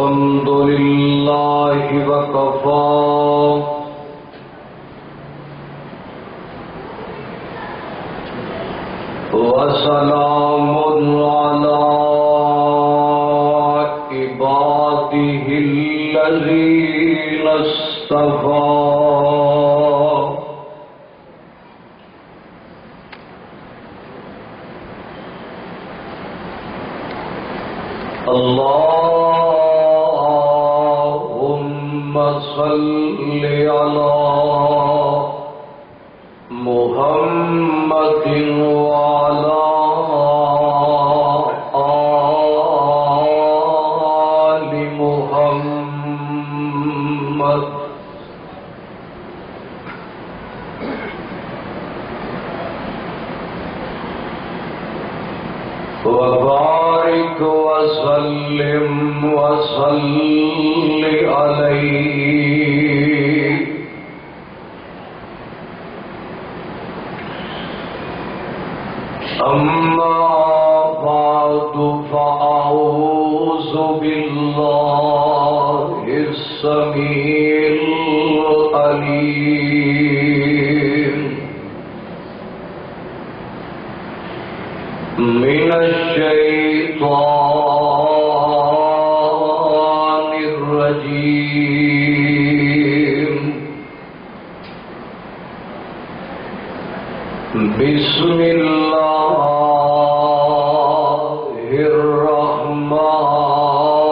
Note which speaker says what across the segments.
Speaker 1: الحمد لله وكفى وسلام على عباده الذين اصطفى اللهم صل على محمد وعلى آل محمد وبارك وسلم وصل عليه أما بعد فأعوذ بالله السميع العليم من الشيطان الرجيم بسم الله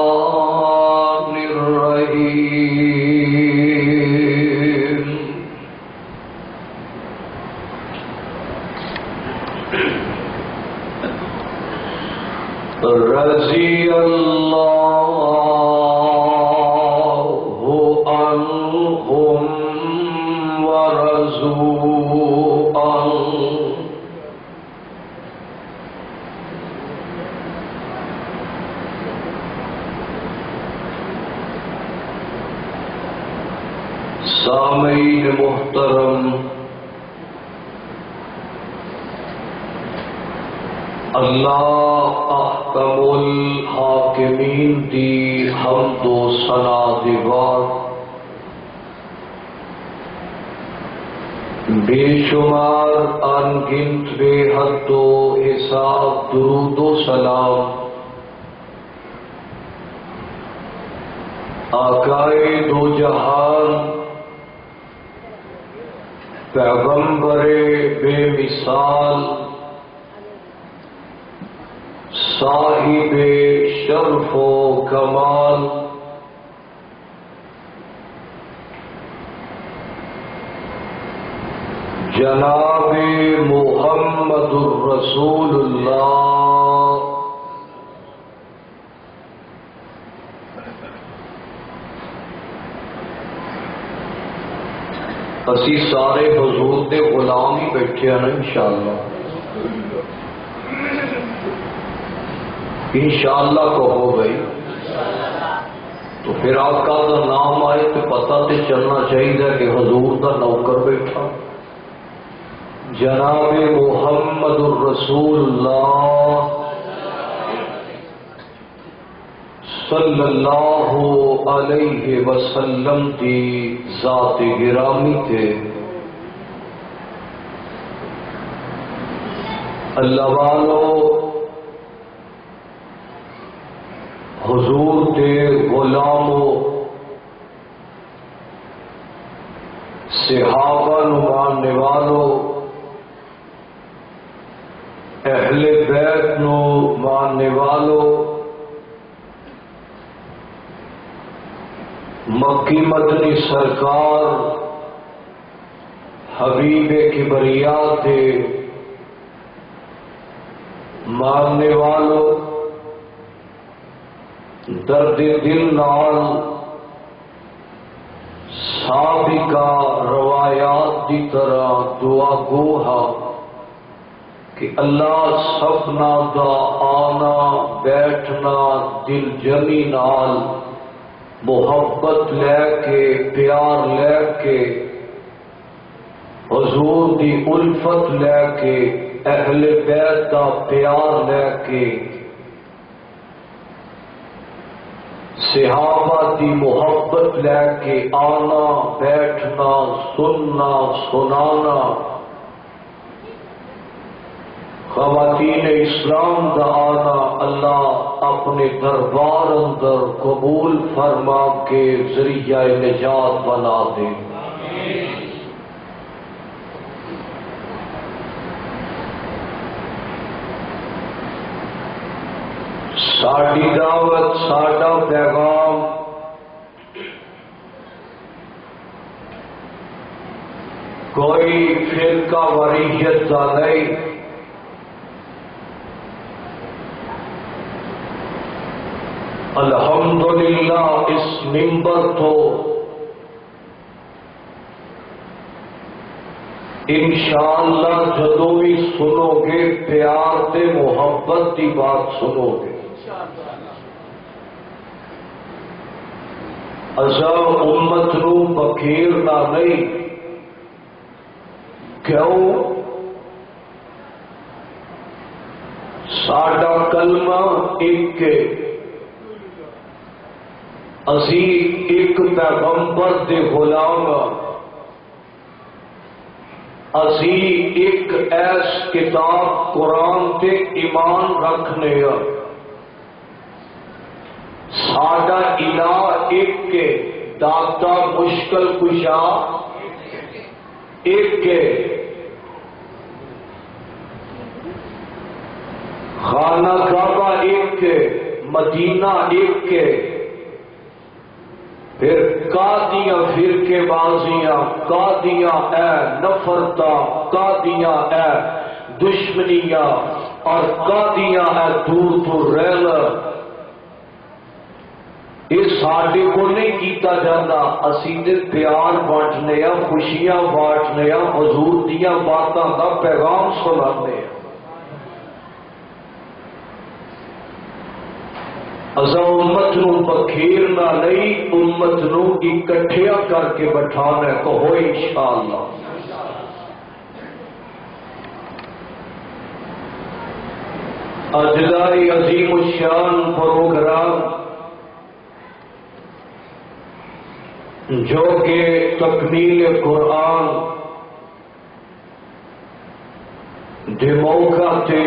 Speaker 1: الرحمن الرحيم رضي الله عنهم ورضوا عنه سامعین محترم، اللہ احکم الحاکمین دی حمد و ثنا دی بات بے شمار انگنت بے حد و حساب درود و سلام آقائے دو جہان پیغمبر بے مثال صاحب شرف و کمال جناب محمد الرسول اللہ اسی سارے حضور دے غلام ہی بیٹھے ہیں انشاءاللہ انشاءاللہ کہو گئی تو پھر آقا کا نام آئے تو پتہ تے چلنا چاہیے کہ حضور دا نوکر بیٹھا جناب محمد الرسول اللہ صلی اللہ علیہ وسلم کی ذات گرامی تھے اللہ والو حضور کے غلاموں صحابہ نو ماننے والوں اہل بیت نو ماننے والوں مکی مدنی سرکار حبیب کبریا کے ماننے والوں درد دل نال سابقہ روایات کی طرح دعا گوہا کہ اللہ سپنا دا آنا بیٹھنا دل جمی نال محبت لے کے پیار لے کے حضور دی الفت لے کے اہل بیت دا پیار لے کے صحابہ دی محبت لے کے آنا بیٹھنا سننا سنانا، خواتین اسلام دا آنا اللہ اپنے دربار اندر قبول فرما کے ذریعہ نجات بنا دے۔ ساڈی دعوت ساڈا پیغام کوئی فرقہ واریت کا نہیں، الحمدللہ اس منبر تو انشاءاللہ جدوں بھی سنو گے پیار تے محبت کی بات سنو گے۔ اسا امت نو بکھیرنا نہیں، کیوں؟ ساڈا کلمہ ایک ہے، اسی ایک پیغمبر دے غلام، اسی ایک ایس کتاب قرآن تے ایمان رکھنے، ساڈا الہ ایک کے، داتا مشکل کشا ایک کے، خانہ کعبہ ایک کے، مدینہ ایک کے، پھر قادیاں فرقے بازیاں، قادیاں اے نفرتا، قادیاں اے دشمنیاں، اور قادیاں اے دور دور رہنا، یہ ساڈے کو نہیں کیتا جاتا، اسی تے پیار بانٹنے، خوشیاں بانٹنے، حضور دیاں باتاں دا پیغام سنانے۔ اسا امت نو بکھیرنا نہیں، امت نو اکٹھیا کر کے بٹھانا، کہو انشاءاللہ۔ اج دا عظیم الشان پروگرام جو کہ تکمیل قرآن دے موقع تے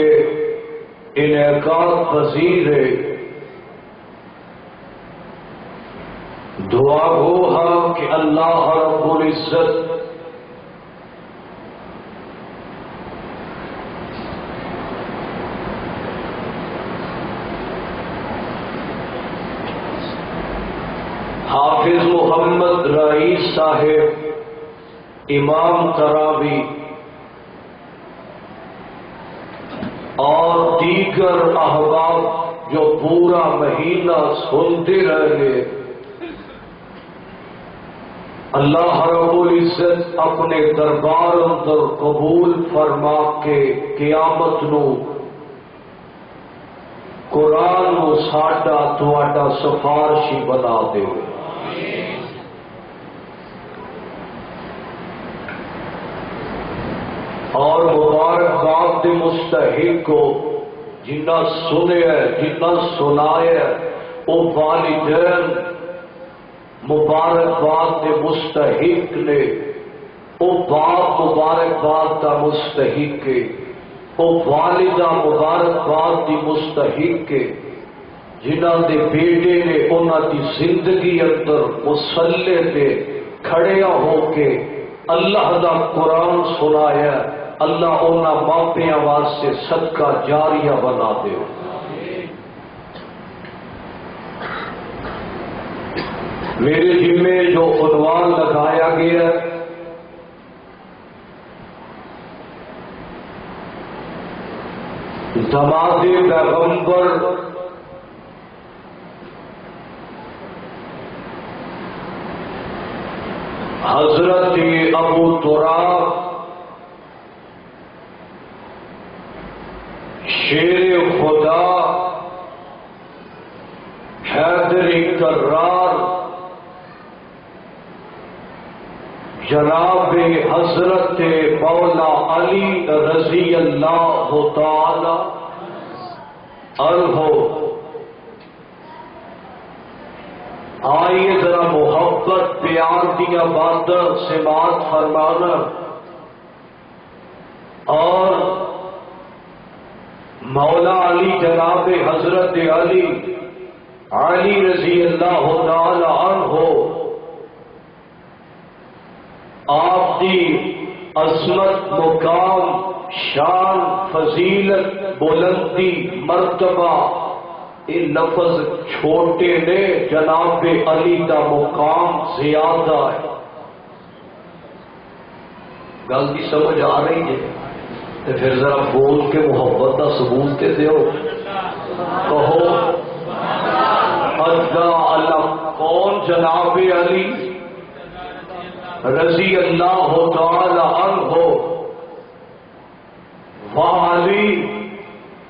Speaker 1: انعقاد پذیر ہے، دعا ہو ہاں کہ اللہ رب العزت حافظ محمد رئیس صاحب، امام تراوی اور دیگر احباب جو پورا مہینہ سنتے رہے، اللہ رب العزت اپنے دربار اندر قبول فرما کے قیامت نو قرآن نو ساڈا تہاڈا سفارشی بنا دے۔ اور مبارکباد دے مستحق کو جنہ سنیا جنہ سنایا وہ والدین مبارکباد دے مستحق نے، وہ باپ مبارکباد کا مستحق ہے، وہ والدہ مبارکباد دی مستحق ہے، جنہ دے بیٹے نے انہاں دی زندگی اندر مصلے تے کھڑیا ہو کے اللہ دا قرآن سنایا، اللہ انہاں ماپیاں واسطے صدقہ جاریہ بنا دے۔ میرے ذمے جو عنوان لگایا گیا دماد پیغمبر حضرت ابو تراب شیر خدا حیدر کرار جناب حضرت مولا علی رضی اللہ تعالی عنہ آئیے ذرا محبت پیار دیا باتیں سماعت فرمانا اور مولا علی جناب حضرت علی رضی اللہ تعالی عنہ آپ کی عظمت مقام شان فضیلت بلندی مرتبہ یہ لفظ چھوٹے نے جناب علی کا مقام زیادہ ہے. گل کی سمجھ آ رہی ہے تو پھر ذرا بول کے محبت کا ثبوت کے دیو. کہو اللہ کون؟ جناب علی رضی اللہ تعالی عنہ. واہ علی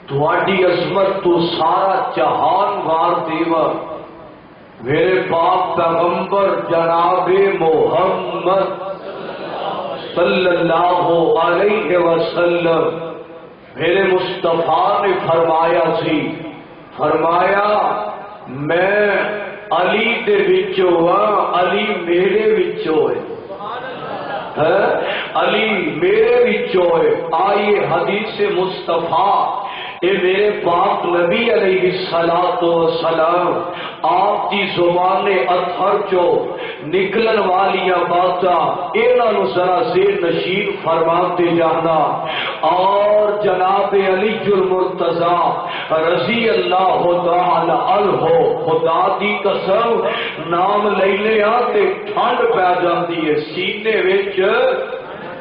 Speaker 1: تھوڑی عظمت تو سارا جہان وار دیوا. میرے پاک پیغمبر جناب محمد صلی اللہ علیہ وسلم میرے مصطفیٰ نے فرمایا سی، فرمایا میں علی دے وچوں ہاں، علی میرے وچوں ہے، علی میرے وچوں ہے. آئیے حدیث مصطفیٰ اے میرے پاک نبی علیہ الصلوۃ والسلام آپ کی زبان اطہر چو نکلن والیاں باتاں انہاں نوں ذرا زیر نشین فرماتے جانا. اور جناب علی المرتضی رضی اللہ تعالی عنہ خدا دی قسم نام لے لیا تے ٹھنڈ پی جاندی ہے سینے وچ،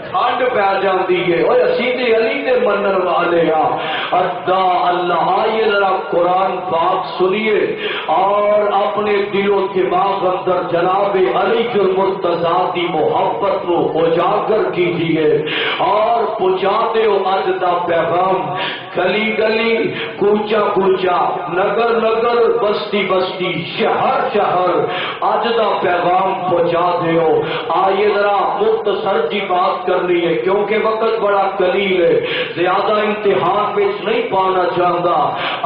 Speaker 1: ٹھنڈ پی جاندی ہے. اوے اسی تے علی دے منن والے ہاں. ادا اللہ آئیے ذرا قرآن پاک سنیے اور اپنے دل و دماغ اندر جناب علی المرتضی دی محبت کو اجاگر کیجیے اور پہنچا دیو اج دا پیغام گلی گلی کوچا کوچا نگر نگر بستی بستی شہر شہر اج دا پیغام پہنچا دیو. آئیے ذرا مختصر جی بات کرنی ہے کیونکہ وقت بڑا قلیل ہے، زیادہ امتحان میں نہیں پانا چاہتا.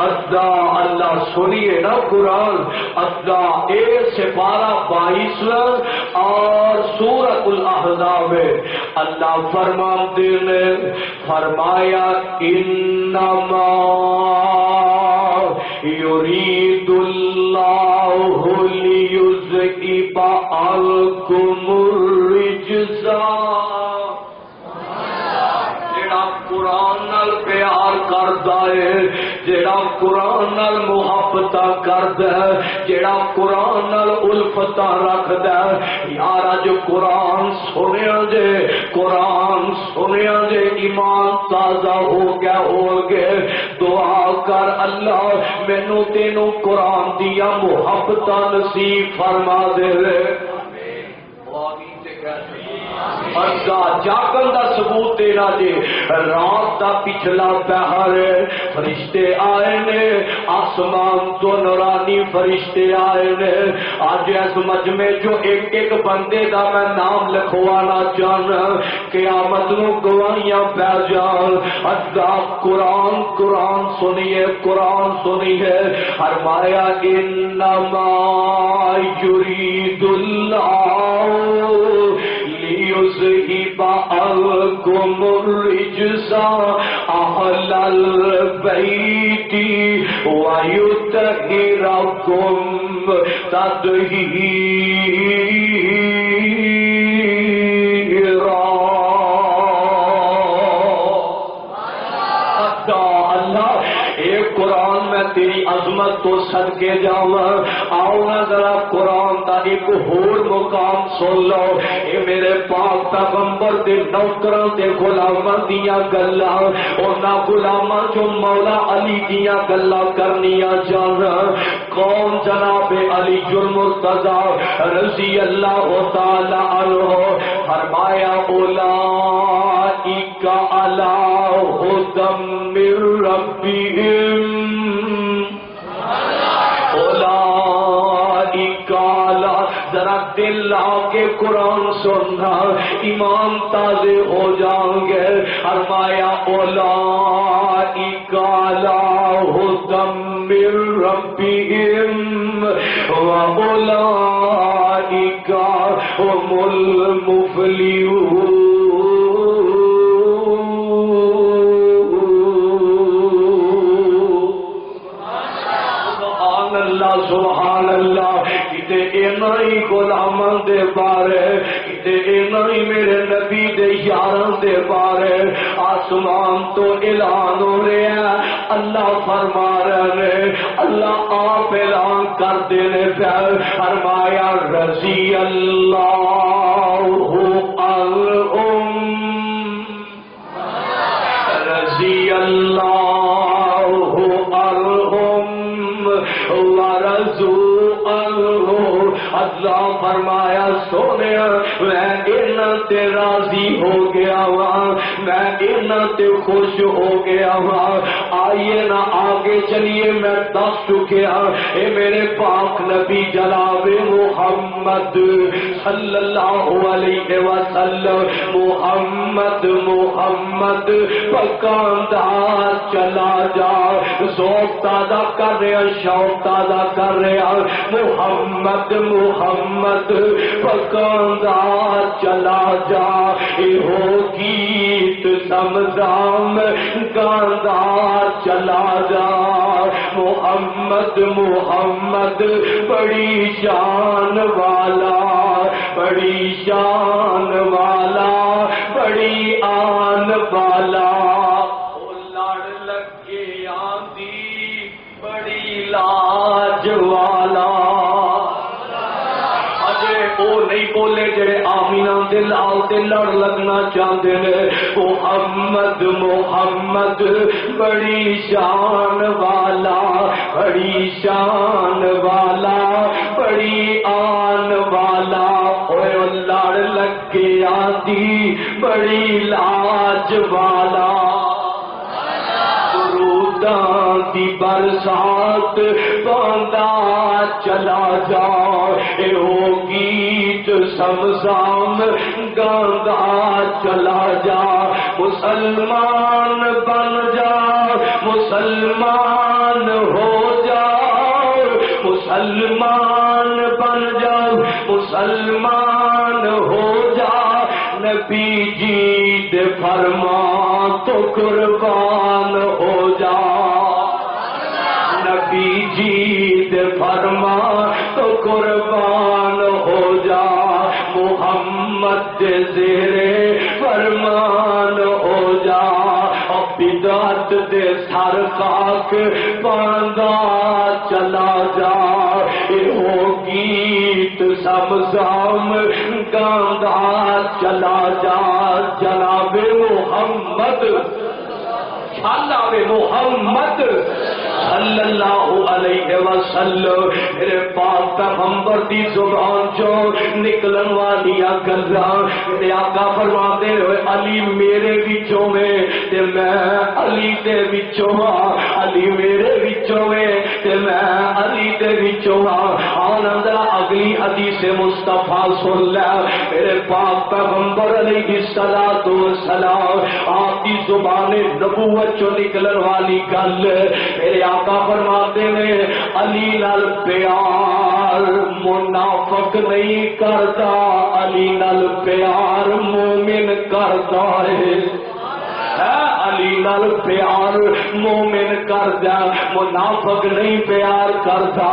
Speaker 1: ادا اللہ سنیے نا قرآن ادا اے سپارہ 22 اور سورۃ الاحزاب میں اللہ فرماتے نے فرمایا انما یرید اللہ لیذہب عنکم الرجس. قرآن نال پیار کردا ہے، جیڑا قرآن نال محبت کردا ہے، جیڑا قرآن نال الفت رکھدا ہے. یار اج قرآن سنیا جے، قرآن سنیا جے ایمان تازہ ہو گیا ہو گئے. دعا کر اللہ مینوں تینوں قرآن دیا محبت نصیب فرما دے. جاگن دا ثبوت دینا جی رات دا پچھلا پہر فرشتے آئے نے، آسمان تو نورانی فرشتے آئے نے. آج اس مجمع جو ایک ایک بندے دا میں نام لکھوانا چاہنا قیامت نو گواہیاں پہ جان. ادا قرآن قرآن سنیے قرآن سنیے. فرمایا انما یرید اللہ لیذہب عنکم الرجس اہل البیت ویطہرکم تطہیرا. قرآن میں تیری عظمت تو صدقے جاواں. آؤ نا ذرا قرآن دا ایک ہور مقام سن لو. اے میرے پاک پیغمبر دے نوکراں تے غلاماں دیاں گلاں، انہاں غلاماں جو مولا علی دیاں گلاں کرنیاں جان. کون؟ جناب علی المرتضی رضی اللہ تعالی عنہ. فرمایا اولئک علی ھدی من ربہم ذرا دل لا کے قرآن سننا ایمان تازے ہو جائیں گے. فرمایا اولئک علی ھدی من ربہم واولئک هم المفلحون. سبحان اللہ. کتے اینا ہی غلاماں دے بارے، کتے اینا ہی میرے نبی دے یاراں دے بارے آسمان تو اعلان ہو رہے ہیں. اللہ فرما رہے ہیں، اللہ آپ اعلان کر دینے پہ فرمایا رضی اللہ عنہم رضی اللہ عنہم ورضوا عنہ. اللہ فرمایا سونے میں انہاں تے راضی ہو گیا ہاں، میں انہاں تے خوش ہو گیا ہاں. آئیے نا آگے چلیے، میں دس چکیا اے میرے پاک نبی جناب محمد صلی اللہ علیہ وسلم. محمد محمد پکاندہ چلا جا، ذوق تازہ کر رہا، شوق تازہ کر رہا. محمد محمد پکاندہ چلا جا، ایہو گیت سمزام گاندہ چلا جا. محمد محمد بڑی شان والا، بڑی شان والا، بڑی آن والا. لڑ لگے آندی بڑی لاج والا. وہ نہیں بولے جڑے آمینہ دل آتے لڑ لگنا چاہتے ہیں. محمد محمد بڑی شان والا، بڑی شان والا، بڑی آن والا. اوے لڑ لگے آتی بڑی لاج والا. دی برسات باندھا چلا جا، ایہو گیت سمزام گاندھا چلا جا. مسلمان بن جا، مسلمان ہو جا، مسلمان بن جا، مسلمان ہو جا. نبی جی دے فرمان تو قربان ہو جا. نبی جی دے فرمان تو قربان ہو جا. محمد دے زیرے فرمان ہو جا. بدعت دے سر خاک باندھا چلا جا. ایہو گیت سمزام گاندھا چلا جا. جناب محمد جناب محمد صلی اللہ علیہ وسلم میرے پاک پیغمبر دی زبان چو نکلن والی گلاں میرے آقا فرماتے ہوئے علی میرے وچوں میں تے میں علی دے وچوں ہاں، علی میرے وچوں میں تے میں علی دے وچوں ہاں. آنند اگلی حدیث مصطفیٰ سن لے. میرے پاک پیغمبر علیہ الصلوۃ والسلام آپ کی زبان نبوت چو نکلن والی گل میرے آقا فرماتے ہیں علی نال پیار منافق نہیں کرتا، علی نال پیار مومن کرتا ہے. علی نال پیار مومن کردا، منافق نہیں پیار کرتا.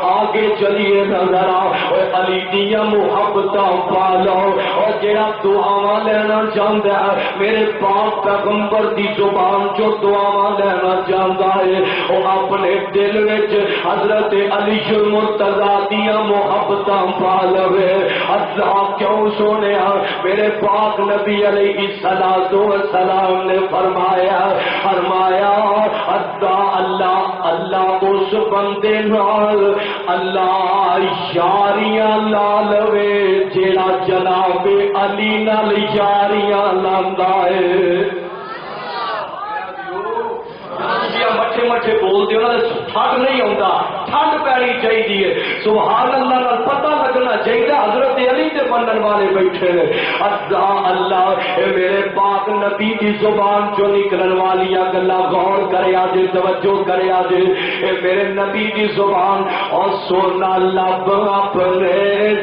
Speaker 1: آگے چلیے نظر آؤ علی دیا محبتاں پالو. اور جڑا دعاواں لینا چاہتا ہے میرے پاک پیغمبر دی زبان چو دعاواں لینا چاہتا ہے وہ اپنے دل وچ حضرت علی المرتضی دیا محبتاں پالوے. اللہ کیوں سونے میرے پاک نبی علیہ الصلوۃ والسلام نے فرمایا اللہ اللہ اس بندے نال اللہ یاریاں لا لوے جیڑا جناب علی نال یاریاں لاندا ہے. مٹھے مٹھے بول دے ٹھگ نہیں آتا، ٹھنڈ پینی چاہیے. سبحان اللہ نال پتہ لگنا چاہیے حضرت علی دے بنن والے بیٹھے نے. اللہ اے میرے پاک نبی دی زبان جو نکلن والی گلا غور کریا جے, توجہ کریا جے. اے میرے نبی دی زبان اور سونا لب اپنے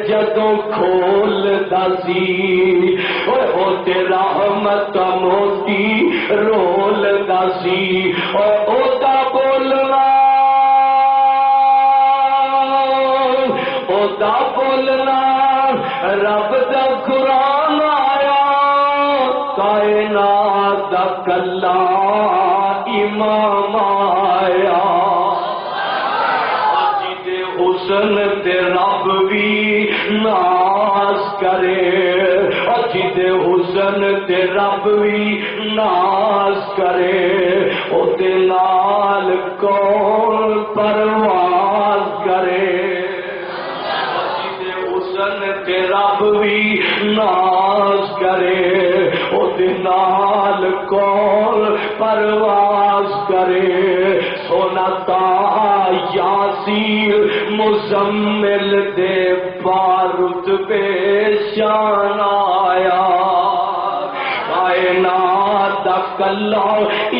Speaker 1: جدوں کھول دسی او تیرا رحمت موتی رول دسی او دا بولنا او دا بولنا رب دا قرآن آیا کائنات دا کلا امام آیا. حسن تے رب بھی ناز کرے جدے حسن تے رب بھی ناز کرے او دے نال کون پرواز کرے. جدے حسن تے رب بھی ناز کرے او دے نال کون پرواز کرے. سونا تا یاسین مزمل دے بارت بے شان آیا کائنات دا کلا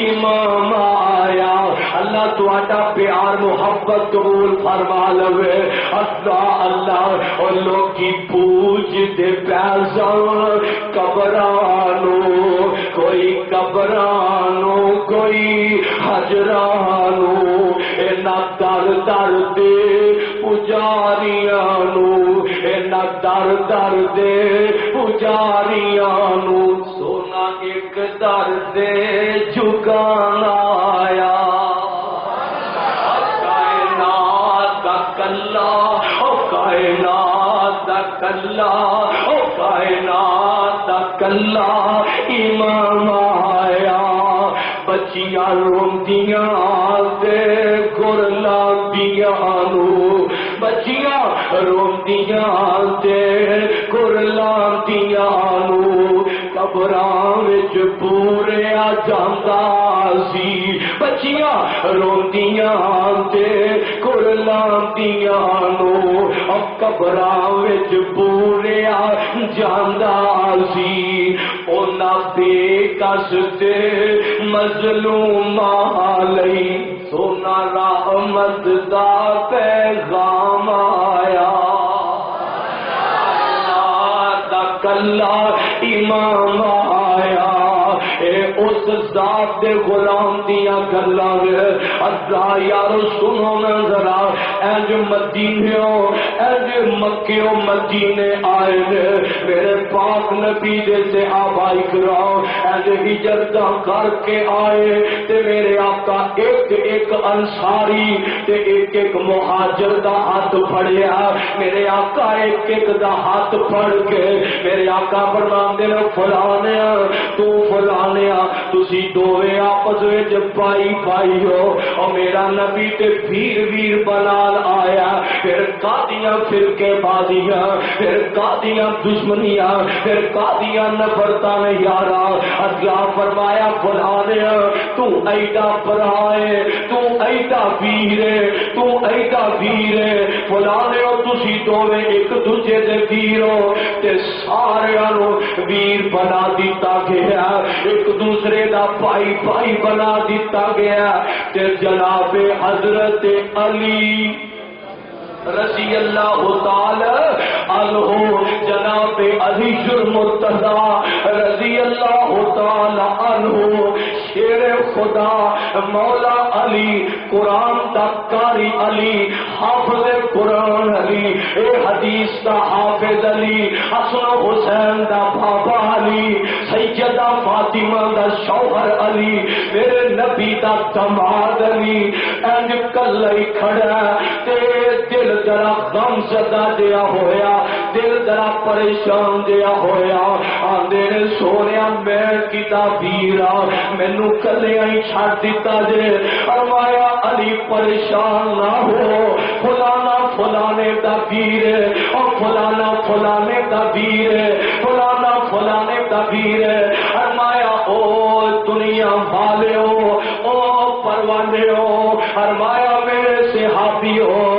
Speaker 1: امام آیا. اللہ تہاڈا پیار محبت قبول فرما لوے. اللہ اللہ اور لوگی پوج دے پیزاں قبرانو کوئی قبرانو کوئی حجرانو اینا در در دے پجاریانو اینا در در دے پجاریانو. سونا ایک در دے جھکانا آیا کائنات دا کلا او کائنات دا کلا او کائنات دا کلا امام آیا. بچیاں روندیاں دے گر لاندیاں نو بچیاں روندیاں دے گر لاندیاں نو قبراں وچ پوریا جاندا سی. بچیاں روندیاں دے گر لاندیاں نو قبراں وچ پوریا جاندا سی. اونا بے کس تے مظلوم آلئی سونا رحمت دا پیغام آیا دا کلا امام آیا. اے اس ذات دے غلام دیا گلاں اللہ یار سنو نا ذرا اے مدینیوں اے مکیوں مدینے آئے میرے پاک نبی دے صحابہ کرام اے ہجرتاں کر کے آئے تے میرے آقا ایک ایک انصاری تے ایک ایک مہاجر دا ہاتھ پھڑیا. میرے آقا ایک ایک دا ہاتھ پھڑ کے میرے آقا فرماندے نے فلانیا تو فلانیا تسی دوویں آپس وچ پائی پائی ہو اور میرا نبی تے ویر ویر بنال آیا. پھر قادیاں فرقے بازیاں پھر قادیاں دشمنیاں پھر قادیاں نفرتاں نے یارا. اللہ فرمایا فلانیا تو ایڈا برائے تو ایڈا ویر تو ایڈا ویر فلانیا تسی دوویں ایک دوجے دے ویر ہو تے ساریاں نو ویر بنا دیتا گیا ایک دوسرے دا بھائی بھائی بنا دیتا گیا. تے جناب حضرت علی رضی اللہ تعالی عنہ جناب علی المرتضی رضی اللہ تعالی عنہ شیر خدا مولا علی قرآن دا قاری علی حافظ قرآن علی اے حدیث دا حافظ علی حسن حسین دا بابا علی سیدہ فاطمہ دا شوہر علی میرے نبی دا دماد علی اینج کلئی کھڑا تے دل ذرا غم زدہ دیا ہویا دل ذرا پریشان دیا ہویا. آندے نے سونیا میں کتا بیرا مینو کلے آئی چھڑ دیتا جے. فرمایا علی پریشان نہ ہو فلانا فلانے دا بیر اور فلانا فلانے دا بیر فلانا فلانے دا بیر. فرمایا او دنیا والے ہو او پروانے ہو. فرمایا میرے صحابی ہو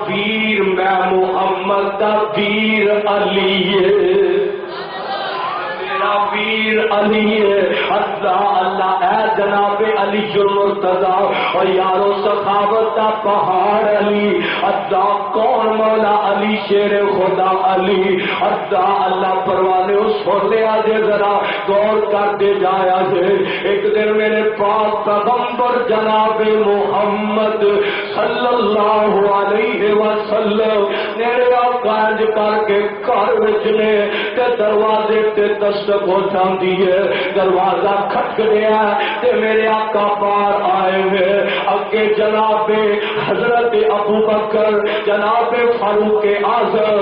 Speaker 1: ویر میں محمد دا ویر علی ہے، میرا ویر علی ہے۔ اللہ اللہ اے جناب علی المرتضی اور یارو سخاوت دا پہاڑ علی، اللہ کون مولا علی شیر خدا علی، اللہ اللہ پروانے اس ہوتے آجے ذرا غور کرتے جایا جے۔ ایک دن میرے پاس پیغمبر جناب محمد صلی اللہ علیہ وسلم میرے آقاج کر کے گھر وچنے تے دروازے تے دستک ہو جاندی ہے، دروازہ کھٹک گیا تے میرے آقا پار آئے ہوئے، اگے جناب حضرت ابو بکر جناب فاروق اعظم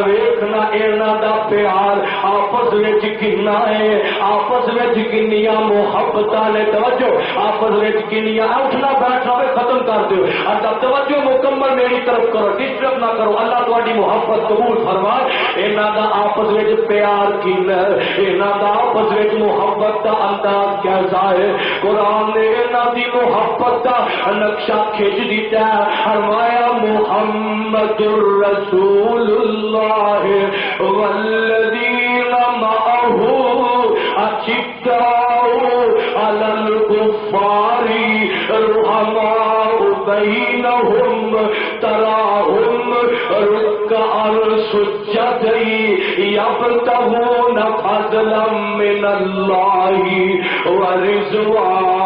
Speaker 1: ویکھنا انہاں دا پیار آپس وچ کنا ہے، آپس وچ کنیاں محبتاں نے، توجہ آپس وچ کنیاں، اٹھنا بیٹھنا بھی ختم کر دیو، اللہ توجہ مکمل میری طرف کرو، ڈسٹرب نہ کرو، اللہ تہاڈی محبت قبول فرمائے۔ انہاں دا آپس وچ پیار کینا، انہاں دا آپس وچ محبت دا انداز کیسا ہے، قرآن نے انہاں دی محبت دا نقشہ کھینچ دیتا ہے، فرمایا محمد الرسول اللہ والذین معہ اشداء علی الکفار رحماء بینہم تراہم رکعا سجدا یبتغون فضلا من اللہ ورضوانا۔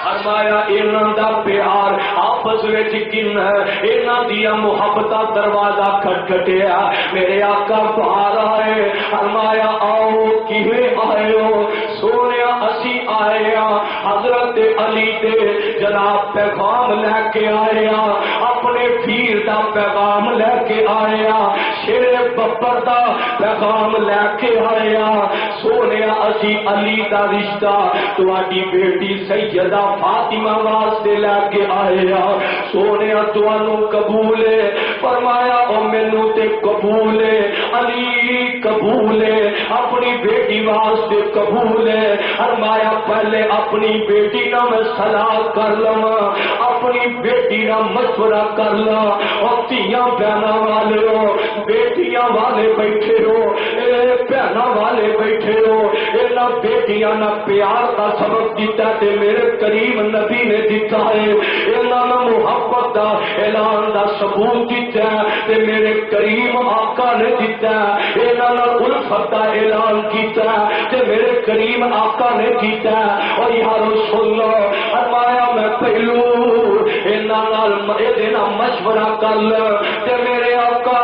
Speaker 1: فرمایا انہاں دا پیار آپس وچ کن ہے، انہاں دیا محبتاں دروازہ کھٹکھٹیا، میرے آقا باہر آئے، فرمایا آؤ کیویں آئے ہو؟ سونیا اسی آئے ہاں حضرت علی دے جناب پیغام لے کے آئے ہاں، اپنے پیر دا پیغام لے کے آئے ہاں، شیر ببر دا پیغام لے کے آئے ہاں، سونیا اسی علی دا رشتہ تہاڈی بیٹی سیدہ فاطمہ واسطے لے کے آئے ہاں، سونیا تانوں قبول ہے، فرمایا او مینوں تے قبول ہے، علی قبول ہے، اپنی بیٹی واسطے قبول ہے، فرمایا پہلے اپنی بیٹی نہ میں صلاح کر لواں، اپنی بیٹی نہ مشورہ کر لواں، اور تیاں بہناں والے ہو، بیٹیاں والے بیٹھے ہو، بہناں والے بیٹھے ہو، انہاں بیٹیاں نہ پیار کا سبق دیتا تے میرے کریم نبی نے دیتا ہے، انہاں نہ محبت دا اعلان دا ثبوت دیتا ہے تے میرے کریم آقا نے دیتا ہے، انہاں نہ الفت دا اعلان کیتا ہے تے میرے کریم آقا نے کیتا ہے، اور یا رسول اللہ فرمایا میں پہلو انہاں نال مشورہ کر لیں تے میرے آقا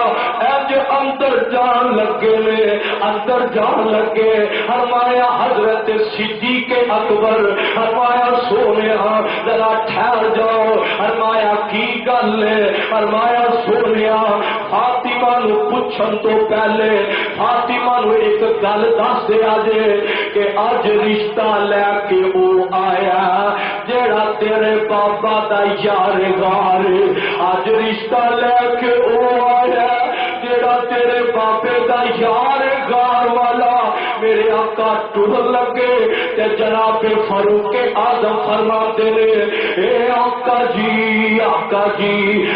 Speaker 1: اج اندر جان لگے نے، اندر جان لگے، فرمایا حضرت صدیق اکبر، فرمایا سونیا ذرا ٹھہر جاؤ، فرمایا کی گل ہے، فرمایا سونیا فاطمہ نو پوچھن تو پہلے فاطمہ نو ایک گل دس دیا جے کہ اج رشتہ لے کے او آیا جیڑا تیرے بابا دا یار غار، اج رشتہ لے کے او آیا جیڑا تیرے بابے دا یار غار والا، میرے آقا ٹر لگے تے جناب فاروق اعظم فرماتے نے اے آقا جی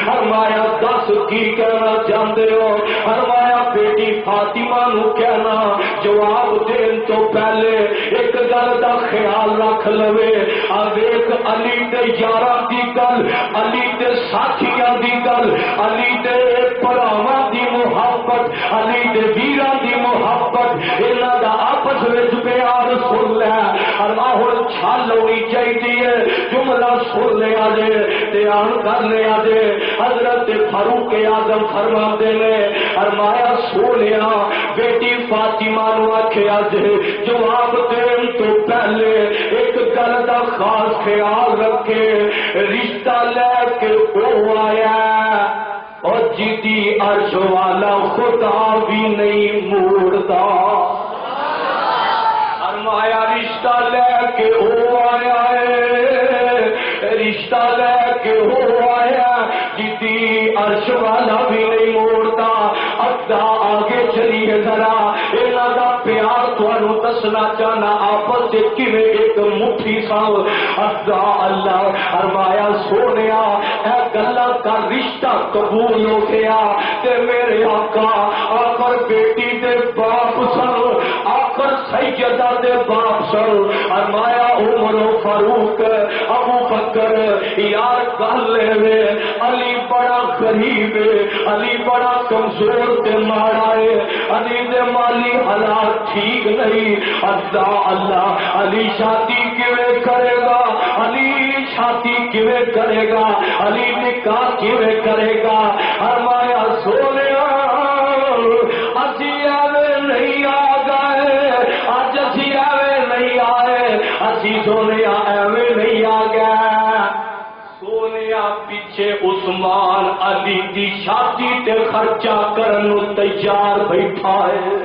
Speaker 1: فرمایا دس کی کہنا چاہتے ہو؟ فرمایا بیٹی فاطمہ نو کہنا جواب دین تو پہلے ایک گل دا خیال رکھ لوے، ویکھ علی دے یاراں دی گل، علی دے ساتھیاں دی گل، علی دے بھراواں دی محبت، علی دے ویراں دی محبت، انہاں دا آپس وچ پیار سن لے، اللہ ہن چھل ہونی چاہیے، جملہ سن لیا جے دھیان کر لیا جے۔ حضرت فاروق اعظم فرماتے نے فرمایا سونیا بیٹی فاطمہ نو آکھیا جے جواب دین تو پہلے ایک گل دا خاص خیال رکھے، رشتہ لے کے او آیا اور جدی عرش والا خدا بھی نہیں موڑتا، فرمایا رشتہ لے کے او آیا ہے، رشتہ لے کے او آیا جدی عرش والا بھی نہیں موڑتا۔ ادا آگے چلیے ذرا انہاں دا پیار تھانوں دسنا چاہنا، آپس تے کیویں ایک مٹھی سن اللہ فرمایا سونیا اے گلاں کا رشتہ قبول ہو گیا تے میرے آقا آخر بیٹی دے باپ سن آخر سیدہ دے باپ سن فرمایا عمر فاروق ابو بکر یار گل لے علی بڑا غریب ہے علی بڑا کمزور تے ماڑا ہے علی دے مالی حالات ٹھیک نہیں اللہ علی شادی کیویں کرے گا علی شادی کیویں کرے گا علی نکاح کیویں کرے گا فرمایا سونیا اسی ایویں نہیں آ گئے اج اسی ایویں نہیں آئے اسی سونیا ایویں نہیں آ گئے سونیا پیچھے عثمان علی دی شادی تے خرچہ کرن نوں تیار بیٹھا ہے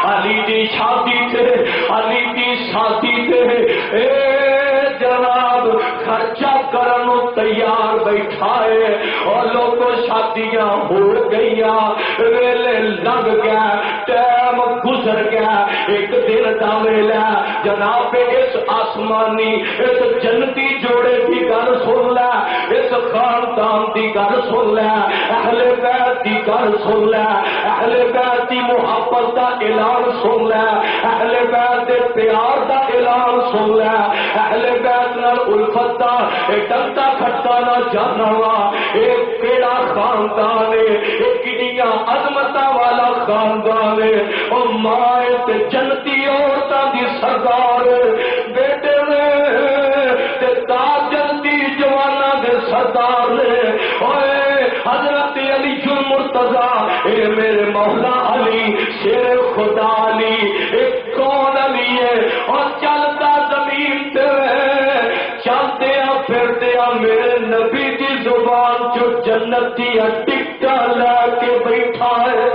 Speaker 1: علی دی شادی تے علی دی شادی تے اے جناب خرچہ کرن نوں تیار بیٹھا ہے اور لوگوں شادیاں ہو گئیاں ویلے لنگ گیا ٹائم گزر گیا ایک دن دا ویلا جناب اس آسمانی اس جنتی جوڑے دی گل سن لے اس خاندان دی گل سن لے اہل بیت دی گل سن لے اہل بیت دی محبت دا اعلان سن لے اہل بیت دے پیار دا اعلان سن لے اہل بیت نال الفت دا ڈنڈا کھٹا نہ جانا وا اے کیڑا خاندان ہے اے کڈیاں عظمتاں والا خاندان ہے او ماں تے جنتی عورتاں دی سردار بیٹے نے تے تاج جنتی جواناں دے سردار نے اوئے حضرت علی المرتضی اے میرے مولا علی شیر خدا علی اے کون علی ہے اور چلتا زمین تے چلتے پھرتے میرے نبی کی زبان جو جنتی ٹکٹا لے کے بیٹھا ہے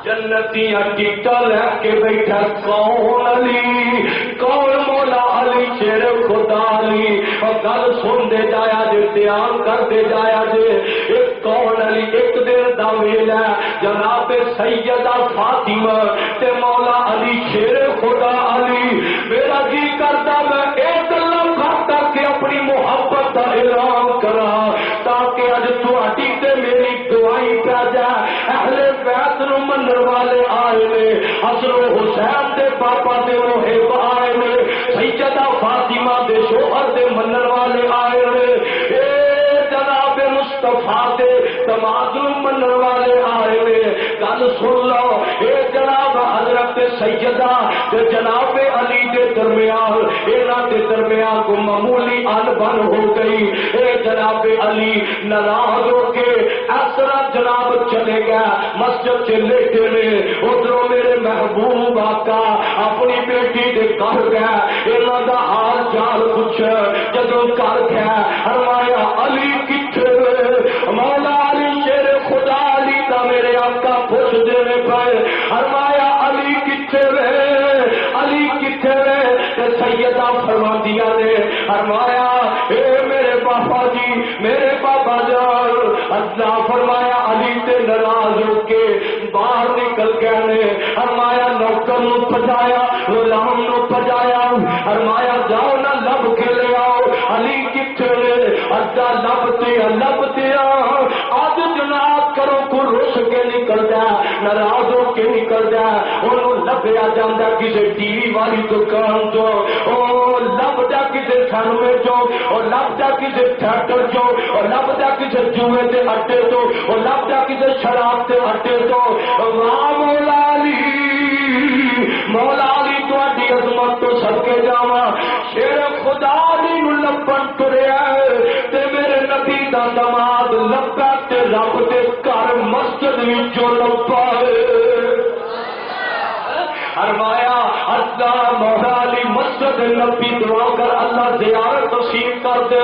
Speaker 1: جنتی ٹکٹا لے کے بیٹھا کون علی کون مولا علی شیر خدا علی اور گل سن دے جایا جے دھیان کر دے جایا جے ایک کون علی ایک دن دا ویلا جناب سیدہ فاطمہ تے مولا علی شیر خدا علی میرا جی کرتا میں ایک اپنی محبت کا اعلان کرا تاکہ اج تہاڈی تے میری دعائی پہ جائے اہل بیت نو منن والے آئے نے حسن حسین دے پاپا دے محب آئے نے سیدہ فاطمہ دے شوہر دے منن والے آئے نے اے جناب مصطفیٰ دے دماد نو منن والے آئے نے گل سن لو اے جناب حضرت سیدہ تے جناب علی دے درمیان انہاں دے درمیان کو معمولی ان بن ہو گئی اے جناب علی ناراض ہو کے اسرا جناب چلے گیا مسجد سے لیٹے نے ادھروں میرے محبوب آقا اپنی بیٹی دے گھر گیا انہاں دا حال چال پوچھ جدوں گھر گیا فرمایا علی کتھے مولا علی شیر خدا علی دا میرے آقا پوچھ دے پے فرمایا علی کتھے علی کتھے سیدہ فرماندیاں نے فرمایا اے میرے پاپا جی میرے پاپا جان اللہ فرمایا علی تے ناراض ہو کے باہر نکل گئے نے فرمایا نوکر نو بھجایا غلام نو بھجایا فرمایا جاؤ نہ لب کے لے آؤ علی کتھے نے اللہ لبتے آج جناب کرو کو رس کے نکل جائے ناراض ہو کے نکل جائے انہوں لبیا جاندہ کسی ٹی وی والی دکان تو لب جا کسی سنوے چو اور لب جا کسی تھیٹر چو اور لب جا کسی جوئے دے اٹے تو اور لب جا کسی شراب دے اٹے تو واہ مولا علی تو اڈی عظمت تو سب کے جاواں شیر خدا علی نو لبن تریا تے میرے نبی دا دماد لبا تے رب دے گھر مسجد وچوں لبا فرمایا اللہ مولا علی مسجد نبی دعا کر اللہ زیارت نصیب کر دے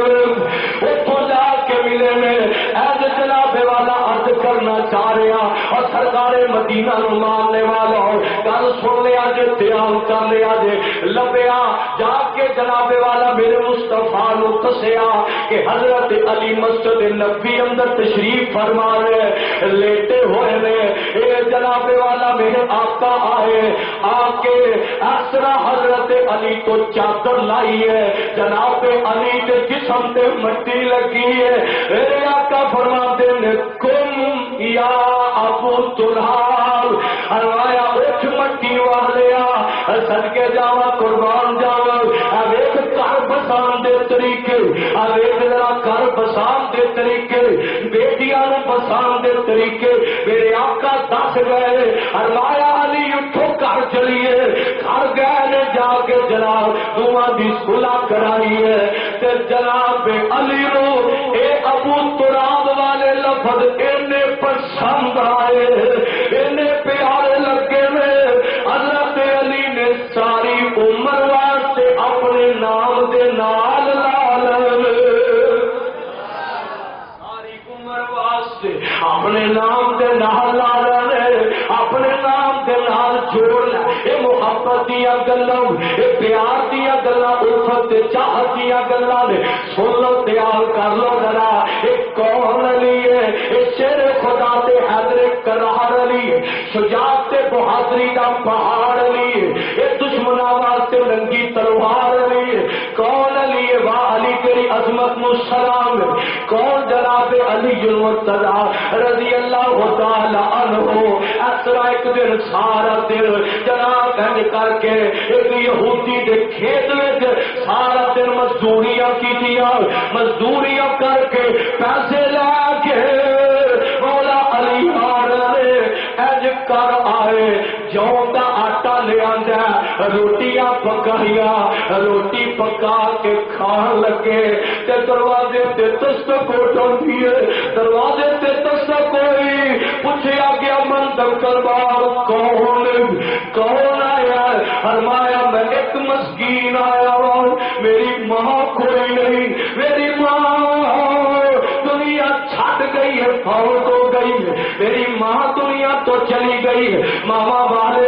Speaker 1: اتوں جا کے ملے میں ایز جناب والا عرض کرنا چاہ رہا اور سرکار مدینہ نو ماننے والا گل سن لیا جے تیار کر لیا جے لبیا جا کے جناب والا میرے مصطفیٰ نو دسیا کہ حضرت علی مسجد نبی اندر تشریف فرما رہے لیٹے ہوئے نے اے جناب والا میرے آقا آئے آ کے اسرا حضرت علی تو چادر لائی ہے جناب علی کے جسم تے مٹی لگی ہے میرے آقا فرماتے نے کم یا ابو تراب فرمایا اٹھ مٹی والیا صدقے جاوا قربان جاوا ویکھ گھر بسان دے طریقے ویکھ ذرا گھر بسان دے طریقے بیٹیاں نوں بسان دے طریقے میرے آقا دس گئے فرمایا علی اٹھو گھر چلیے گھر گئے نے جا کے جناب دعا دی صلح کرائی ہے تے جناب علی نو اے ابو تراب والے لفظ اینے پسند آئے اینے پیارے لگے نے حضرت علی نے ساری عمر واسطے اپنے نام دے نال ساری عمر واسطے اپنے نام دے نال اپنے نام دے نال جوڑنا یہ محبت دیا گلاں یہ پیار دیا گلاں الفت تے چاہت دیا گلاں نے سن لو تیار کر لو ذرا یہ کون علی ہے یہ شیر خدا تے حیدر کرار علی ہے شجاعت تے بہادری دا پہاڑ علی ہے یہ دشمناں واسطے ننگی تلوار علی ہے کون علی ہے واہ علی تیری عظمت نو سلام ہے کون جناب علی المرتضی رضی اللہ تعالی عنہ اسرا ایک دن سارا دن جناب گنج کر کے ایک یہودی دے کھیت وچ سارا دن مزدوریاں کیتیاں مزدوریاں کر کے پیسے لا کے مولا علی آرے اج کر آئے جو دا آٹا لے آندا روٹیاں پکائیاں روٹی پکا کے کھان لگے تے دروازے تے دستک ہوندی ہے دروازے تے دستک ہوئی پوچھیا گیا منتر کربار کون آیا فرمایا میں ایک مسکین آیا ہوں میری ماں کوئی نہیں میری ماں دنیا چھٹ گئی ہے فوت ہو گئی ہے میری ماں دنیا تو چلی گئی ہے ماما والے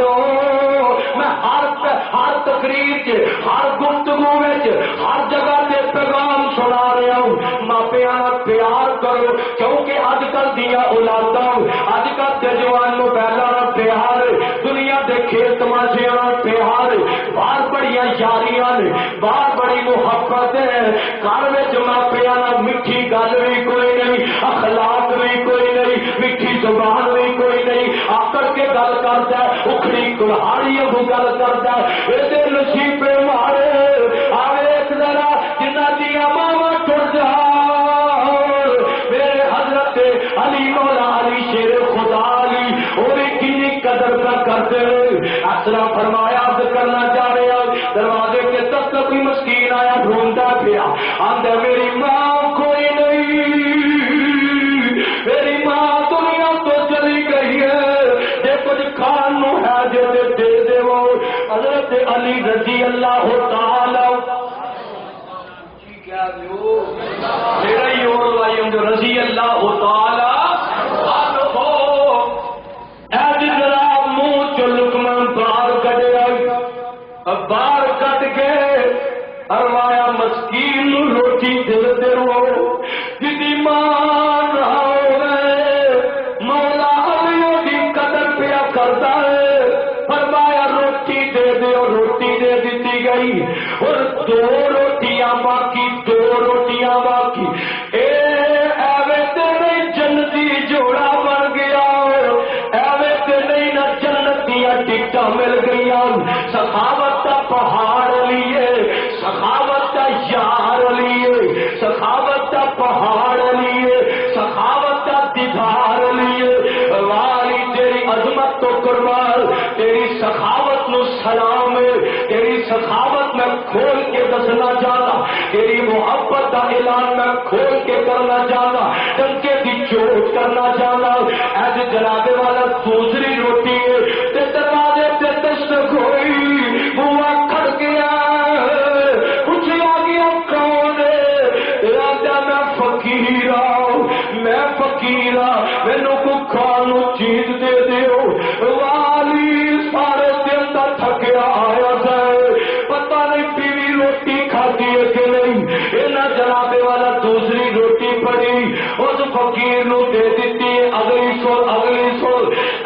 Speaker 1: میں ہر تقریر کے ہر گفتگو ہر جگہ سے پیغام سنا رہا ہوں ماپیاں پیار کرو کیونکہ اج کل دیا اولاداں اج کل کے جوان موبائلاں پیار دنیا دے کھیل تماشیاں پیار باہر بڑیاں یاریاں نے باہر بڑی محبت ہے گھر وچ ماپیاں میٹھی گل بھی کوئی نہیں اخلاق بھی کوئی نہیں میٹھی زبان بھی کوئی نہیں آکڑ کے گل کرتا ہے اکھڑی کلہاڑی ابو گل کرتا ہے یہ نصیبے مارے آوے ایک ذرا جنہ دیا ماما ٹر جا میرے حضرت علی مولا علی شیر خدا علی اور کی قدر کا کرتے اسرا فرمایا کرنا چاہ رہے دروازے کے تک کوئی مسکین آیا ڈھونڈتا پیا آندہ میری ماں کوئی نہیں میری ماں دنیا تو چلی گئی ہے جے کچھ کھان نو ہے جے دے دے وہ حضرت علی رضی اللہ تعالی کیا دیو میرا ہی اور لائی ہوں جو رضی اللہ تعالی باہر کٹ کے اروایا مسکین روٹی دے رو جی مان مولا علیوں کی قدر پیا کرتا ہے فرمایا روٹی دے دے اور روٹی دے دیتی گئی اور دو روٹیاں باقی اے ایوے تے نہیں جنتی جوڑا بن گیا ایوے تے نہیں نہ جنتیاں ٹکٹاں مل گئی سخاوت کا پہاڑ لیے سخاوت کا یار لیے سخاوت کا پہاڑ لیے سخاوت کا دیدار لیے والی تیری عظمت تو قربان تیری سخاوت نو سلام تیری سخاوت میں کھول کے دسنا چاہتا تیری محبت کا اعلان میں کھول کے کرنا چاہتا ڈنکے کی چوٹ کرنا چاہتا ایسے جنابے والا دوسری روٹی ہے دروازے سے دستک ہوئی بوا کھڑ گیا پوچھا گیا کون راجا میں فقیر مینو کو کھانو چیز دے دیو والی سارے دن کا تھکے انہاں جناب والا دوسری روٹی پڑی اس فقیر نو دے دیتی اگلی سو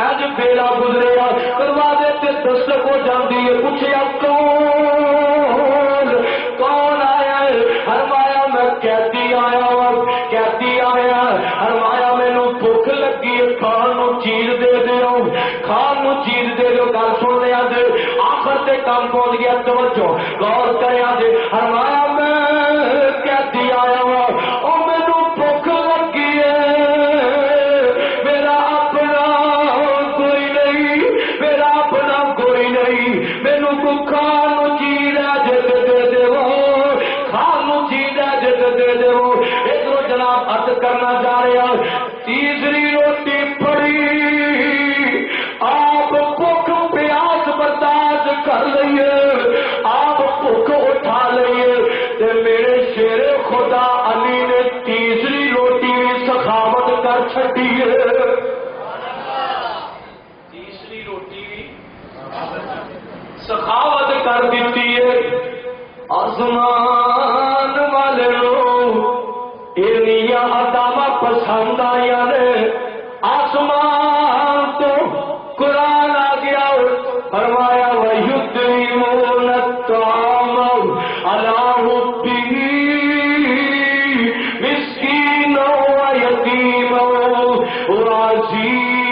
Speaker 1: اج بیڑا گزریا دروازے تے دستک ہو جاندی ہے پوچھیا کون آیا ہے فرمایا میں قیدی آیا ہوں قیدی آیا فرمایا مینوں بھوک لگی ہے کھان نو چیز دے دیو کھان نو چیز دے دیو گل سن لیا جی آخر تے کام پہنچ گیا توجہ غور کریا جی فرمایا میں قیدی آیا ہوں او مینوں بھوک لگی ہے میرا اپنا کوئی نہیں میرا اپنا کوئی نہیں مینوں کو کھان نو چیز دے دیو کھان نو چیز دے دیو ادھر جناب عرض کرنا جا رہا تیسری روٹی پڑی آپ بھوک پیاس برداشت کر لئیے آپ بھوک اٹھا لئیے تے میرے شیر خدا علی نے تیسری روٹی بھی سخاوت کر چھٹی ہے تیسری روٹی بھی سخاوت کر دیتی ہے آسمان والے لوگ انیاں عطاواں پسند آیا نے آسمان تو قرآن آ گیا فرمایا وَيُطْعِمُونَ الطَّعَامَ عَلَىٰ حُبِّهِ مِسْكِينًا وَيَتِيمًا وَأَسِيرًا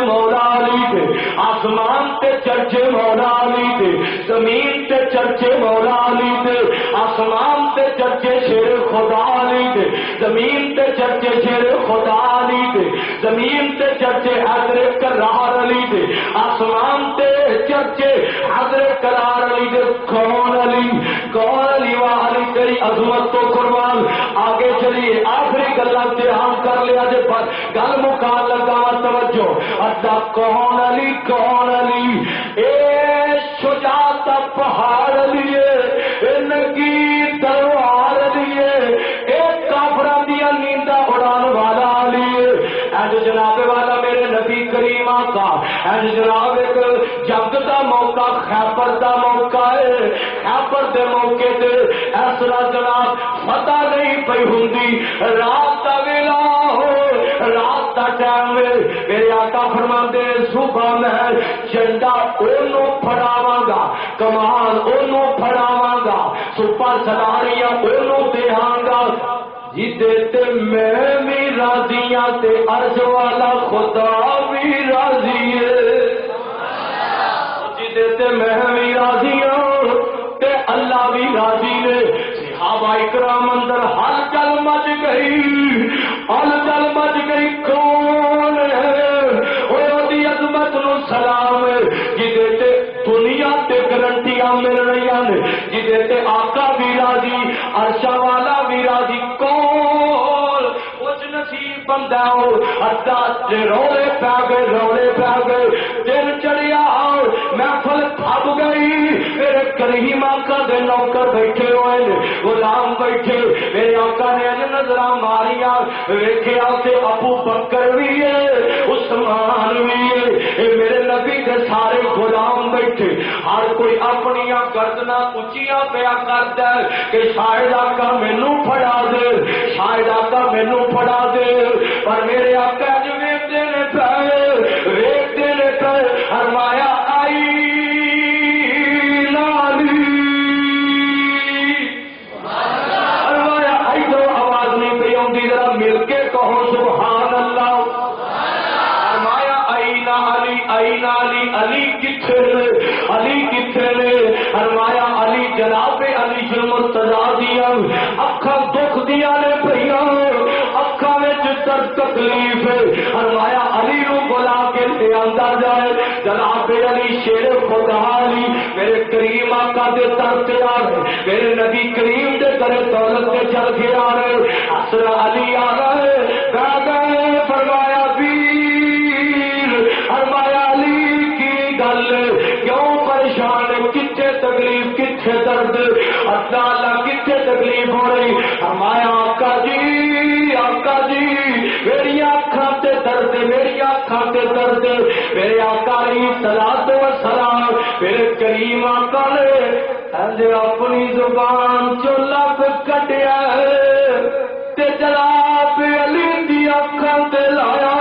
Speaker 1: مولا علی دے آسمان تے چرچے مولا علی دے زمین تے چرچے مولا علی دے آسمان تے چرچے شیر خدا علی دے زمین تے چرچے شیر خدا علی دے زمین تے چرچے حضرت کرار علی دے آسمان تے چرچے حضرت کرار علی دے کون علی علی تیری عظمت تو قربان آگے چلیے آخری گلا دھیان کر لیا جے پر گل مکان لگا توجہ ادا کون علی اے شجاعت پہاڑ لیے نگی تلوار لیے اے کافراں دیا نینداں اڑان والا لیے اج جناب والا میرے نبی کریم آقا اج جناب ایک جنگ دا موقع خیبر دا موقع ہے خیبر دے موقع تے اس طرح جناب فتح نہیں پئی ہوندی رات دا ویلا ہو رات دا ٹائم میرے آقا فرماندے صبح میں جھنڈا اونوں پھڑاواں گا کمان اونوں پھڑاواں گا سپر سلاریاں اونوں دیاں گا جدے تے میں بھی راضی ہاں تے عرش والا خدا بھی راضی ہے جدے تے میں بھی راضی ہوں تے اللہ بھی راضی نے صحابہ اکرام اندر ہلچل مچ گئی کون ہے وہ عظمت نو سلام جدے تے دنیا تے گرنٹیاں مل رہی ہیں جدے تے آقا بھی راضی عرشا والا بھی راضی کون کچھ نصیب بندہ ہو ادا رولے پہ گئے دن چڑھیا محفل تھپ گئی میرے کریم آقا دے نوکر بیٹھے ہوئے غلام بیٹھے میرے آقا نے نظر ماریاں ویکھیا تے ابو بکر بھی ہے عثمان بھی ہے میرے نبی دے سارے غلام بیٹھے ہر کوئی اپنی گردناں اونچیاں پیا کردا ہے کہ شاید آقا مینوں پھڑا دے شاید آقا مینوں پھڑا دے پر میرے آقا جو ویکھدے نے پے فرمایا مل کے کہو سبحان اللہ فرمایا علی کتھے نے فرمایا علی جناب علی المرتضی دیا اکھاں دکھ دیا نے پئیاں اکھاں وچ درد تکلیف فرمایا علی نو بلا کے لے آندا جائے جناب علی شیر خدا علی میرے کریم آقا دے در تے آ رہے میرے نبی کریم دے در دولت تے چل کے آ رہے اسرا علی آ رہے گئے فرمایا ویر فرمایا علی کی گل کیوں پریشان کتنے تکلیف کتنے درد اللہ کتنے تکلیف ہو رہی فرمایا آقا جی میری آنکھاں تے درد میری اکھاں تے درد میرے آقا علیہ الصلوۃ والسلام میرے کریم آقا نے اپنی زبان چو لب کٹیا تے جناب علی دی اکھاں تے لایا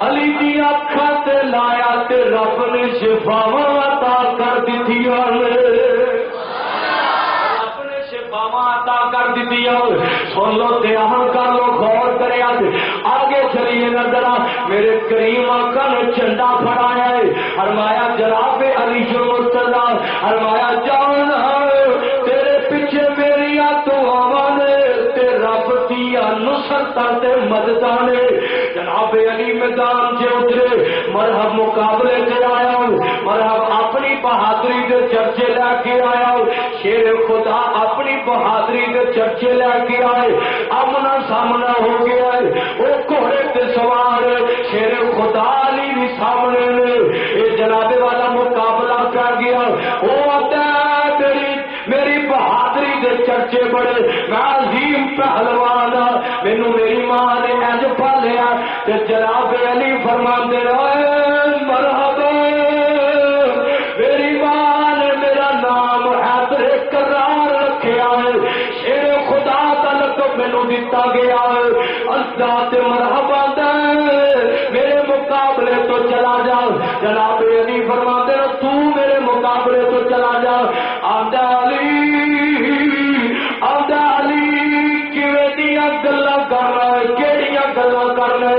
Speaker 1: علی دی اکھاں تے لایا تے رب نے شفاواں عطا کر دتی کر دیتی سن لو دھیان کر لو غور کرے آگے چلیے نظر میرے کریم آقا نے جھنڈا پھڑایا ہے فرمایا جناب علی المرتضیٰ فرمایا جان تیرے پیچھے میری دعاواں نے تے رب دیا نصرتاں تے مدداں نے جناب علی میدان سے اترے مرحب مقابلے سے آیا مرحب اپنی بہادری کے چرچے لے کے آیا شیر خدا اپنی بہادری کے چرچے لے کے آئے آمنا سامنا ہو گیا ہے وہ گھوڑے پہ سوار شیر خدا علی بھی سامنے نے یہ جنابے والا مقابلہ کر گیا وہ آتا ہے میری بہادری کے چرچے بڑے میں عظیم پہلوان مینو میری ماں نے اج پالیا جناب علی فرماندے مرحبا میری ماں نے میرا نام حیدر کرار رکھیا ہے شیر خدا کا لقب مینو دتا گیا ہے ذات مرحبا میرے مقابلے تو چلا جا جناب علی فرماتے تو میرے مقابلے تو چلا جا آمدہ علی گلا کرنا کہڑیاں گلا کرنا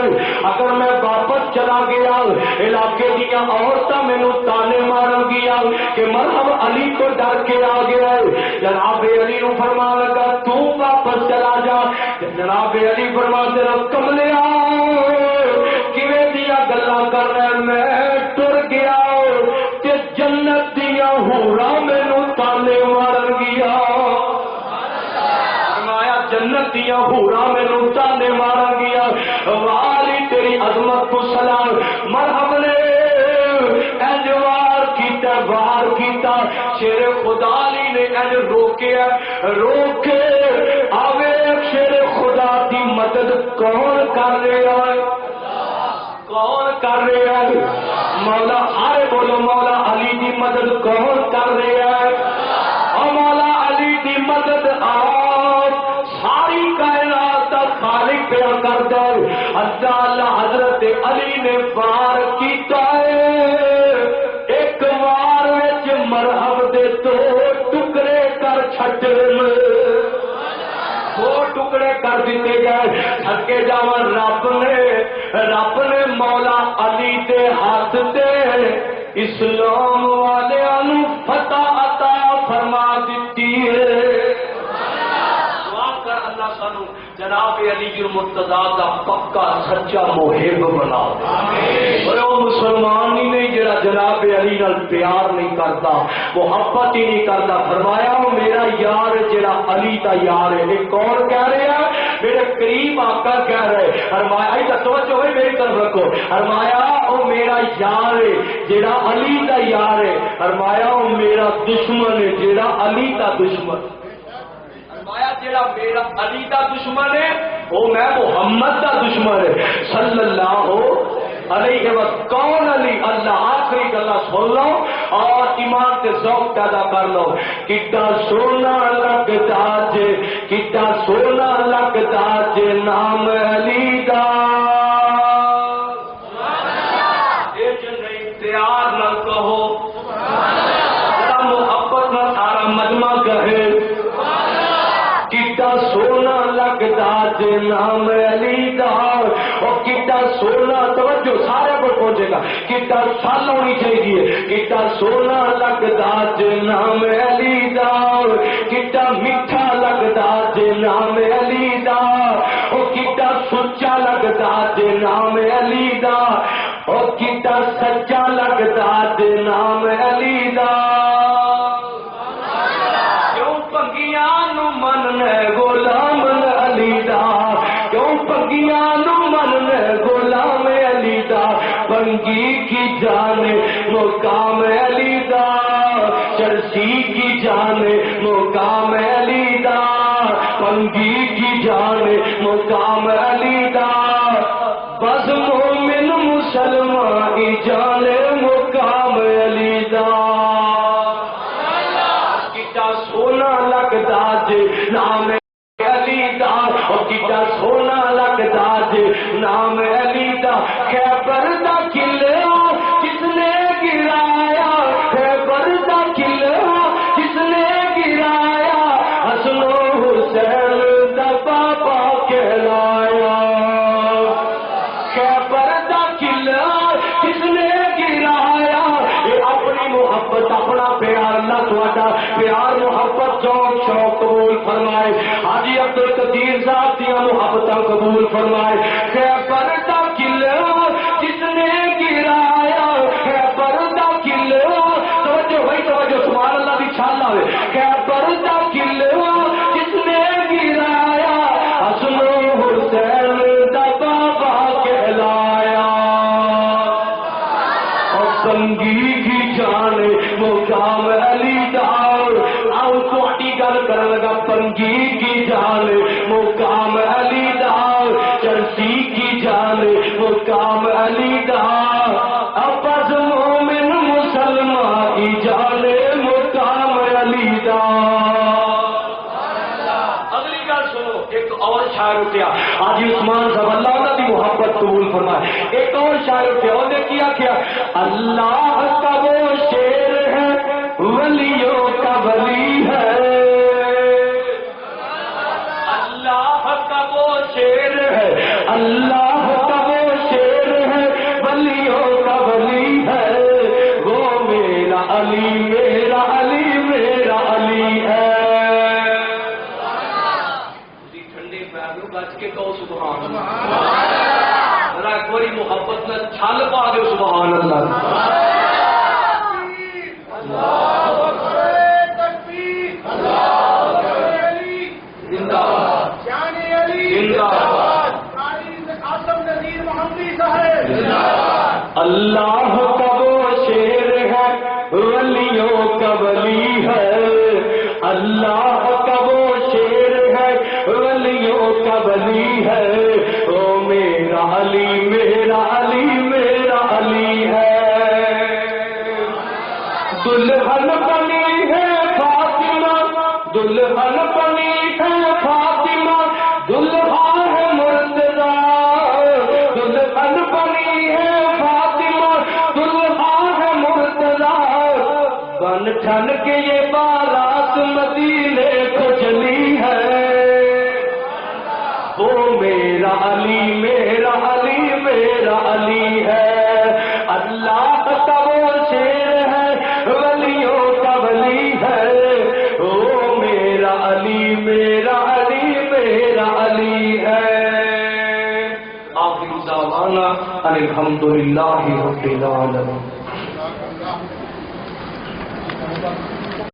Speaker 1: اگر میں واپس چلا گیا علاقے دیا عورتیں مینو تانے مارن گیا کہ مرحب علی کو ڈر کے آ گیا جناب علی نو فرما لگا تو واپس چلا جا جناب علی فرما تیرا کملیا کیویں دیا گلا کرنا میں ٹر گیا تے جنت دیا حوراں مینو تانے مارن گیا جنت دیا حوراں مینوں تانے مارا گیا والی تیری عظمت کو سلام مرحب نے اج وار کیتا شیر خدا علی نے اج روکیا روکے آوے شیر خدا دی مدد کون کر رہا ہے کون کر رہا ہے مولا آئے بولو مولا علی دی مدد کون کر رہا ہے اور مولا علی دی مدد ساری کائنات کا خالق پیا کرتا ہے اللہ حضرت علی نے پار کیتا ہے ایک وار وچ مرحب دے دو ٹکڑے کر چھٹے دو ٹکڑے کر دیتے گئے تھکے جاواں رب نے مولا علی دے ہاتھ تے اسلام والےاں نوں فتح عطا فرما دتی ہے سانو جناب علی المرتضیٰ کا پکا سچا محب بنا اور وہ مسلمان ہی نہیں جڑا جناب علی نال پیار نہیں کرتا محبت ہی نہیں کرتا فرمایا وہ میرا یار جڑا علی دا یار ہے یہ کون کہہ رہے ہیں میرے قریب آقا کہہ رہے فرمایا ایسا توجہ ہوئی میری طرف رکھو فرمایا وہ میرا یار ہے جڑا علی دا یار ہے فرمایا وہ میرا دشمن ہے جڑا علی دا دشمن جڑا میرا علی دا دشمن ہے وہ میں محمد دا دشمن ہے صلی اللہ علیہ وسلم کون علی اللہ آخری گلا سن لو اور ایمان کے ذوق پیدا کر لو کتا سونا لگتا جے کتا سونا لگتا جے نام علی دا تیار نہ کہو ذرا محبت نہ سارا مجمع کہے کتا سونا لگتا جے نام علی دا اور کتا سونا توجہ سارے پر پہنچے گا کتا سال ہونی چاہیے کتا سونا لگتا جے نام علی دا کتا میٹھا لگتا جے نام علی دا اور کتا سچا لگتا جے نام علی دا اور کتا سچا لگتا جے نام علی دا من غلام علی دا کیوں پگیاں نو من غلام علی دا پنگی کی جان مقام علی دا چرسی کی جان مقام علی دا پنگی کی جان مقام علی دا بس مومن مسلمان جان مقام علی دا کتا سونا لگدا جے نام علی دا اور کتا سونا لگدا جے نام علی دا خیبر دا قلعہ کس نے گرایا خیبر دا قلعہ کس نے گرایا حسن و حسین دا بابا کہلایا خیبر دا قلعہ کس نے گرایا یہ اپنی محبت اپنا پیار اللہ تھوڑا پیار محبت شوق شوق قبول فرمائے حاجی عبد القدیر صاحب دیا محبت قبول فرمائے خیبر دا قلعہ کس نے گرایا خیبر دا قلعہ توجہ بھائی توجہ سبحان اللہ دی چھال لاوے خیبر دا قلعہ کس نے گرایا حسن و حسین دا بابا کہلایا اور بنگی کی جان مقام علی دار آؤ تھوڑی گل کرن لگا بنگی کی جان مقام علی دار چرسی کی جان مقام علی دار ابز مومن مسلمان کی جان مقام علی دار اگلی گل سنو ایک اور شاعر اٹھیا حاجی عثمان صاحب اللہ انہاں دی محبت قبول فرمائے ایک اور شاعر اٹھیا انہوں نے کیا کیا اللہ کا وہ شیر ہے ولیوں کا ولی ہے اللہ کا وہ شیر ہے اللہ کا وہ شیر ہے ولیوں کا ولی ہے وہ میرا علی میرا علی میرا علی ہے ٹھنڈے پیروں بچ کے کہو سبحان اللہ ذرا ایک بڑی محبت میں چھل پا دو سبحان اللہ اللہ کا وہ شیر ہے ولیوں کا ولی ہے اللہ کا وہ شیر ہے ولیوں کا ولی ہے او میرا علی میرا علی میرا علی ہے دلہن بنی ہے فاطمہ دلہن بنی ہے فاطمہ دلہا ہے مرتضی دلہن بنی ہے بن ٹھن کے یہ بارات مدینے کو چلی ہے وہ میرا علی میرا علی میرا علی ہے اللہ کا وہ شیر ہے ولیوں کا ولی ہے وہ میرا علی میرا علی میرا علی ہے آخر دعوانا الحمدللہ رب العالمین